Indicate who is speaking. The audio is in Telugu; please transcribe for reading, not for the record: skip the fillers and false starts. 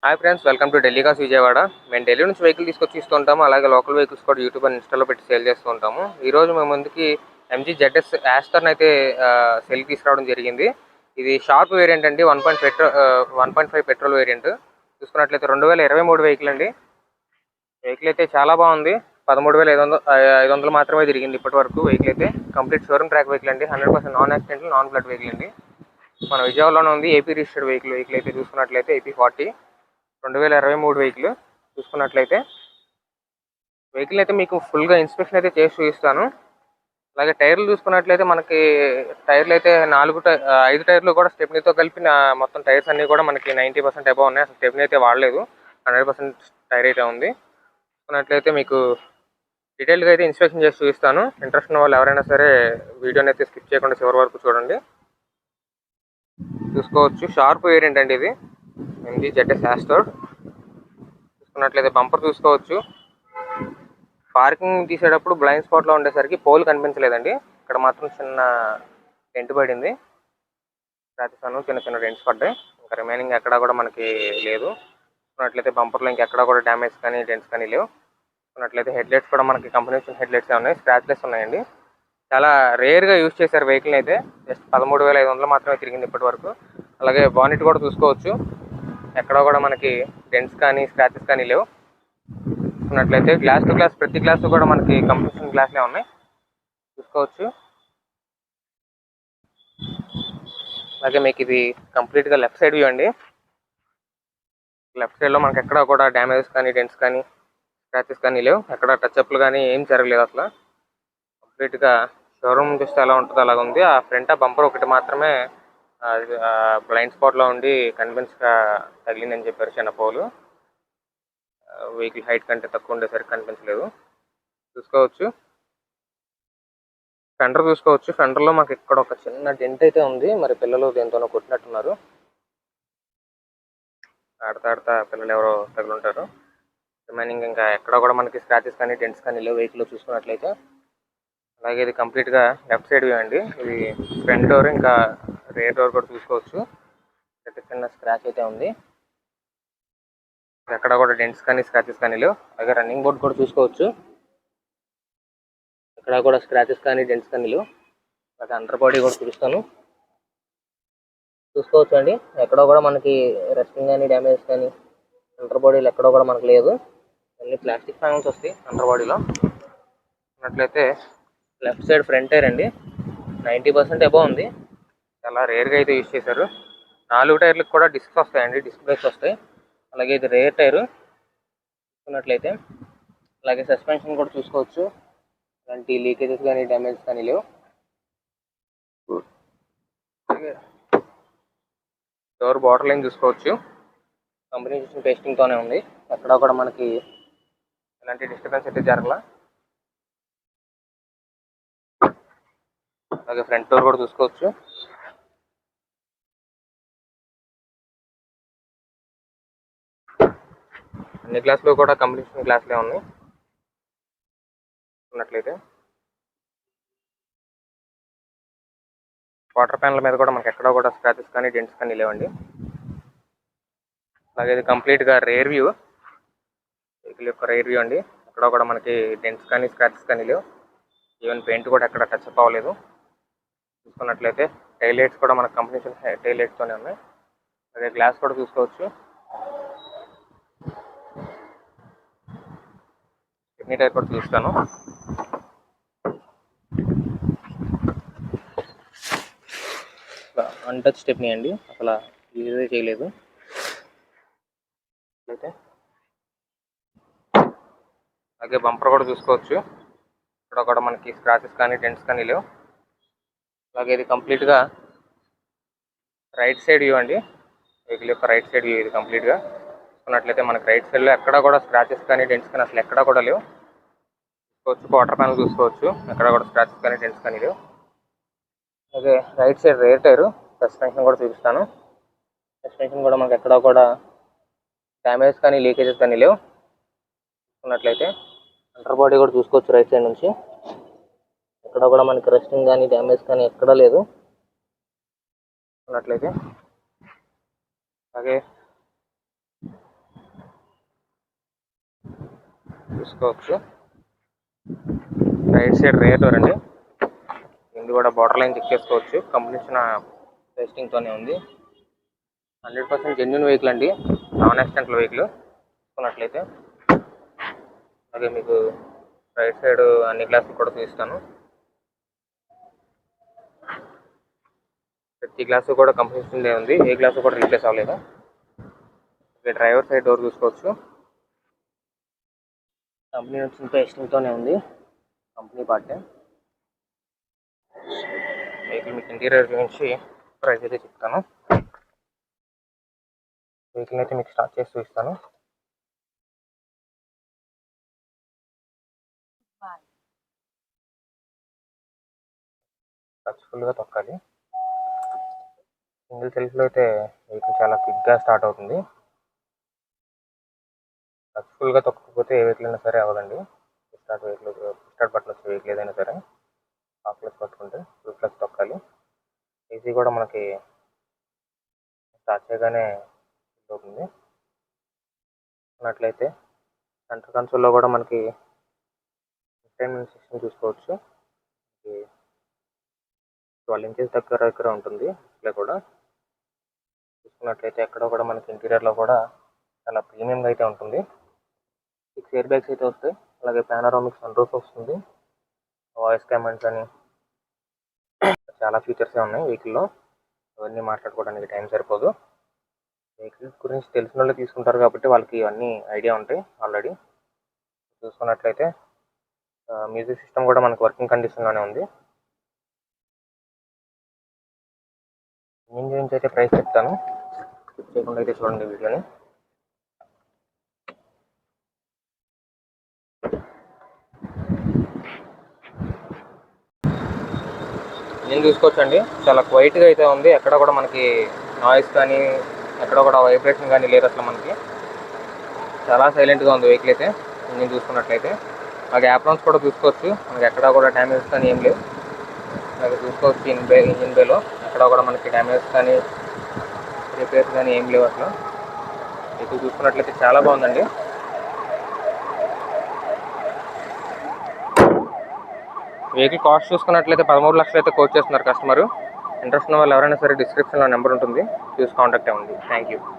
Speaker 1: Hi friends, welcome to Delhi cars Vijayawada. మేము ఢిల్లీ నుంచి వెహికల్ తీసుకొచ్చి ఇస్తూ ఉంటాము. అలాగే లోకల్ వెహికల్స్ కూడా యూట్యూబ్ అండ్ ఇన్స్టాలో పెట్టి సేల్ చేస్తూ ఉంటాము. ఈరోజు మేము ముందుకి ఎంజీ జెడ్ఎస్ యాస్టర్ని అయితే సేల్ తీసుకురావడం జరిగింది. ఇది షార్ప్ వేరియంట్ అండి. 1.5 పెట్రోల్ వేరియంట్ చూసుకున్నట్లయితే 2023 వెహికల్ అండి. వెహికల్ అయితే చాలా బాగుంది. 13,500 మాత్రమే తిరిగింది ఇప్పటి వరకు. వెహికల్ అయితే కంప్లీట్ షోరూమ్ ట్రాక్ వెహికల్ అండి. 100% non accidental non blood vehicle అండి. మన విజయవాడలోనే ఉంది. ఏపీ రిజిస్టర్డ్ వెహికల్ అయితే చూసుకున్నట్లయితే AP40 2023 వెహికల్ చూసుకున్నట్లయితే వెహికల్ అయితే మీకు ఫుల్గా ఇన్స్పెక్షన్ అయితే చేసి చూపిస్తాను. అలాగే టైర్లు చూసుకున్నట్లయితే మనకి టైర్లు అయితే 5 టైర్లు కూడా స్టెప్నీతో కలిపి మొత్తం టైర్స్ అన్నీ కూడా మనకి 90% అబౌవ్ ఉన్నాయి. అసలు స్టెప్నీ అయితే వాడలేదు. 100% టైర్ అయితే ఉంది. చూసుకున్నట్లయితే మీకు డీటెయిల్గా అయితే ఇన్స్పెక్షన్ చేసి చూపిస్తాను. ఇంట్రెస్ట్ ఉన్న వాళ్ళు ఎవరైనా సరే వీడియోని అయితే స్కిప్ చేయకుండా చివరి వరకు చూడండి. చూసుకోవచ్చు, షార్ప్ వేరియంట్ అండి ఇది. ఎంజీ జెడ్ఎస్ యాస్టర్ చూసుకున్నట్లయితే బంపర్ చూసుకోవచ్చు. పార్కింగ్ తీసేటప్పుడు బ్లైండ్ స్పాట్లో ఉండేసరికి పోల్ కనిపించలేదండి. ఇక్కడ మాత్రం చిన్న డెంట్ పడింది. రాజస్థాన్ చిన్న చిన్న డెంట్స్ పడ్డాయి. ఇంకా రిమైనింగ్ ఎక్కడా కూడా మనకి లేదు. చూసుకున్నట్లయితే బంపర్లో ఇంకెక్కడా కూడా డ్యామేజ్ కానీ డెంట్స్ కానీ లేవు. చూసుకున్నట్లయితే హెడ్లైట్స్ కూడా మనకి కంపెనీ వచ్చిన హెడ్లైట్స్ ఉన్నాయి. స్క్రాచ్లెస్ ఉన్నాయండి. చాలా రేర్గా యూజ్ చేశారు వెహికల్ అయితే. జస్ట్ 13,500 మాత్రమే తిరిగింది ఇప్పటి వరకు. అలాగే బానెట్ కూడా చూసుకోవచ్చు. ఎక్కడా కూడా మనకి డెంట్స్ కానీ స్క్రాచెస్ కానీ లేవు. చూసుకున్నట్లయితే గ్లాస్ టు గ్లాస్ ప్రతి గ్లాస్ కూడా మనకి కంపెనీ గ్లాస్లే ఉన్నాయి. చూసుకోవచ్చు. అలాగే మీకు ఇది కంప్లీట్గా లెఫ్ట్ సైడ్ వ్యూ అండి. లెఫ్ట్ సైడ్లో మనకి ఎక్కడా కూడా డ్యామేజెస్ కానీ డెంట్స్ కానీ స్క్రాచెస్ కానీ లేవు. ఎక్కడ టచ్అప్లు కానీ ఏం జరగలేదు అసలు. కంప్లీట్గా షోరూమ్ చూస్తే ఎలా ఉంటుందో అలాగ ఉంది. ఆ ఫ్రంట్ బంపర్ ఒకటి మాత్రమే బ్లైండ్ స్పాట్లో ఉండి కన్విన్స్గా తగిలిందని చెప్పారు. చిన్న పోలు వెహికల్ హైట్ కంటే తక్కువ ఉండేసరికి కనిపించలేదు. చూసుకోవచ్చు. ఫెండర్ చూసుకోవచ్చు. ఫెండర్లో మాకు ఇక్కడ ఒక చిన్న డెంట్ అయితే ఉంది. మరి పిల్లలు దేంతోనో కొట్టినట్టున్నారు. ఆడతా పిల్లలు ఎవరో తగులుంటారు. రిమైనింగ్ ఇంకా ఎక్కడ కూడా మనకి స్క్రాచెస్ కానీ డెంట్స్ కానీ లేవు వెహికల్లో చూసుకున్నట్లయితే. అలాగే ఇది కంప్లీట్గా లెఫ్ట్ సైడ్ వ్యూ అండి. ఇది ఫ్రంట్ డోర్ ఇంకా రేర్ డోర్ కూడా చూసుకోవచ్చు. చిన్న స్క్రాచ్ అయితే ఉంది. ఎక్కడ కూడా డెంట్స్ కానీ స్క్రాచెస్ కానీ లేవు. అలాగే రన్నింగ్ బోర్డ్ కూడా చూసుకోవచ్చు. ఎక్కడ కూడా స్క్రాచెస్ కానీ డెంట్స్ కానీ లేవు. అలాగే అండర్ బాడీ కూడా చూపిస్తాను. చూసుకోవచ్చు అండి. ఎక్కడో కూడా మనకి రెస్టింగ్ కానీ డ్యామేజ్ కానీ అండర్ బాడీలో ఎక్కడో కూడా మనకు లేదు. అన్ని ప్లాస్టిక్ ప్యానల్స్ వస్తాయి అండర్ బాడీలో. అన్నట్లయితే లెఫ్ట్ సైడ్ ఫ్రంట్ టైర్ అండి. 90% అబౌవ్ ఉంది. చాలా రేర్గా అయితే యూజ్ చేశారు. 4 టైర్లకు కూడా డిస్క్స్ వస్తాయండి. డిస్క్ బ్రేక్స్ వస్తాయి. అలాగే ఇది రేర్ టైరు చూసుకున్నట్లయితే. అలాగే సస్పెన్షన్ కూడా చూసుకోవచ్చు. అలాంటి లీకేజెస్ కానీ డ్యామేజ్ కానీ లేవు. అలాగే డోర్ బార్డర్ లైన్ చూసుకోవచ్చు. కంపెనీ చూసిన టెస్టింగ్తోనే ఉంది. ఎక్కడా కూడా మనకి ఎలాంటి డిస్టర్బెన్స్ అయితే జరగల. అలాగే ఫ్రంట్ డోర్ కూడా చూసుకోవచ్చు. అన్ని గ్లాసులు కూడా కంపెనీ చూసిన గ్లాసులే ఉన్నాయి. ఉన్నట్లయితే వాటర్ ప్యానల్ మీద కూడా మనకి ఎక్కడా కూడా స్క్రాచెస్ కానీ డెంట్స్ కానీ లేవండి. అలాగే ఇది కంప్లీట్గా రేర్ వ్యూ. వెహికల్ యొక్క రేర్ వ్యూ అండి. ఎక్కడ కూడా మనకి డెంట్స్ కానీ స్క్రాచెస్ కానీ లేవు. ఈవెన్ పెయింట్ కూడా ఎక్కడ టచ్అప్ అవ్వలేదు. చూసుకున్నట్లయితే టైల్ లైట్స్ కూడా మనకు కంపెనీ టైల్ లైట్స్తోనే ఉన్నాయి. అలాగే గ్లాస్ కూడా చూసుకోవచ్చు. ఎన్ని టైర్ కూడా చూస్తాను. అన్టచ్ స్టెప్నీ అండి. అసలు యూజ్ చేయలేదు. అయితే అలాగే బంపర్ కూడా చూసుకోవచ్చు. ఇక్కడ కూడా మనకి స్క్రాచెస్ కానీ డెంట్స్ కానీ లేవు. అలాగే ఇది కంప్లీట్గా రైట్ సైడ్ వ్యూ అండి. వెహికల్ యొక్క రైట్ సైడ్ వ్యూ ఇది కంప్లీట్గా. చూసుకున్నట్లయితే మనకి రైట్ సైడ్లో ఎక్కడా కూడా స్క్రాచెస్ కానీ డెంట్స్ కానీ అసలు ఎక్కడా కూడా లేవు. చూసుకోవచ్చు. క్వార్టర్ ప్యానల్ చూసుకోవచ్చు. ఎక్కడ కూడా స్క్రాచెస్ కానీ డెంట్స్ కానీ లేవు. అలాగే right side rare tyre suspension కూడా చూపిస్తాను. సస్పెన్షన్ కూడా మనకి ఎక్కడా కూడా డ్యామేజ్ కానీ లీకేజెస్ కానీ లేవు. చూసుకున్నట్లయితే అండర్ బాడీ కూడా చూసుకోవచ్చు. రైట్ సైడ్ నుంచి ఎక్కడ కూడా మనకి రెస్టింగ్ కానీ డ్యామేజ్ కానీ ఎక్కడా లేదు. చూసుకున్నట్లయితే అలాగే చూసుకోవచ్చు. రైట్ సైడ్ రేర్ డోర్ అండి. ఇది కూడా బార్డర్ లైన్ చెక్ చేసుకోవచ్చు. కంపెనీ ఇచ్చిన టెస్టింగ్తోనే ఉంది. 100% జెన్యున్ వెహికల్ అండి, నాన్ యాక్సిడెంటల్ వెహికల్ చూసుకున్నట్లయితే. అలాగే మీకు రైట్ సైడ్ అన్ని గ్లాసులు కూడా చూపిస్తాను. ప్రతి గ్లాసు కూడా కంపెనీ ఇచ్చిందే ఉంది, ఏ గ్లాసు కూడా రీప్లేస్ అవ్వలేదు. డ్రైవర్ సైడ్ డోర్ చూసుకోవచ్చు. కంపెనీ వచ్చిన టెస్టింగ్తోనే ఉంది, కంపెనీ పార్టీ. వెహికల్ మీకు ఇంటీరియర్ గురించి ప్రైస్ అయితే చెప్తాను. వెహికల్ అయితే మీకు స్టార్ట్ చేసి చూపిస్తాను. టచ్ఫుల్గా తొక్కాలి. సింగిల్ సెల్ఫ్లో అయితే వెహికల్ చాలా క్విక్గా స్టార్ట్ అవుతుంది. టచ్ఫుల్గా తొక్కకపోతే ఏ వెహికల్ అయినా సరే అవ్వదండి. స్టార్ట్ బటన్ వచ్చే వెహికల్ ఏదైనా సరే ఆఫ్ క్లచ్ పట్టుకుంటే ఫుల్ క్లచ్ తొక్కాలి. ఈజీ కూడా మనకి స్టార్ట్ చేయగానే అవుతుంది. అన్నట్లయితే సెంటర్ కన్సోల్లో కూడా మనకి ఎంటర్టైన్మెంట్ సిస్టమ్ చూసుకోవచ్చు. 12 ఇంచెస్ దగ్గర ఉంటుంది డిస్ప్లే కూడా. చూసుకున్నట్లయితే ఎక్కడ కూడా మనకి ఇంటీరియర్లో కూడా చాలా ప్రీమియంగా అయితే ఉంటుంది. 6 ఎయిర్ బ్యాగ్స్ అయితే వస్తాయి. అలాగే పానోరామిక్ సన్ రూఫ్ వస్తుంది. వాయిస్ కమాండ్స్ అని చాలా ఫీచర్స్ ఉన్నాయి వెహికల్లో. అవన్నీ మాట్లాడుకోవడానికి టైం సరిపోదు. వెహికల్స్ గురించి తెలిసిన వాళ్ళు తీసుకుంటారు కాబట్టి వాళ్ళకి ఇవన్నీ ఐడియా ఉంటాయి ఆల్రెడీ. చూసుకున్నట్లయితే మ్యూజిక్ సిస్టమ్ కూడా మనకు వర్కింగ్ కండిషన్లోనే ఉంది. ఇంజిన్ గురించి అయితే ప్రైస్ చెప్తాను, చేయకుండా అయితే చూడండి వీడియోని. ఇంజిన్ చూసుకోవచ్చండి, చాలా క్వైట్గా అయితే ఉంది. ఎక్కడ కూడా మనకి నాయిస్ కానీ ఎక్కడ కూడా వైబ్రేషన్ కానీ లేదు అసలు. మనకి చాలా సైలెంట్గా ఉంది వెహికల్ అయితే. ఇంజిన్ చూసుకున్నట్లయితే అలాగే యాప్రాన్స్ కూడా చూసుకోవచ్చు. మనకి ఎక్కడ కూడా డ్యామేజ్ కానీ ఏం లేవు. అలాగే చూసుకోవచ్చు ఇంజిన్ బేలో ఎక్కడ కూడా మనకి డ్యామేజ్ కానీ రిపేర్స్ కానీ ఏం లేవు అసలు. వెహికల్ చూసుకున్నట్లయితే చాలా బాగుందండి. వెహికల్ కాస్ట్ చూసుకున్నట్లయితే 13 లక్షలు అయితే కోట్ చేస్తున్నారు కస్టమర్. ఇంట్రెస్ట్ ఉన్న వాళ్ళు ఎవరైనా సరే డిస్క్రిప్షన్లో నెంబర్ ఉంటుంది, చూసి కాంటాక్ట్ అవ్వండి. Thank you.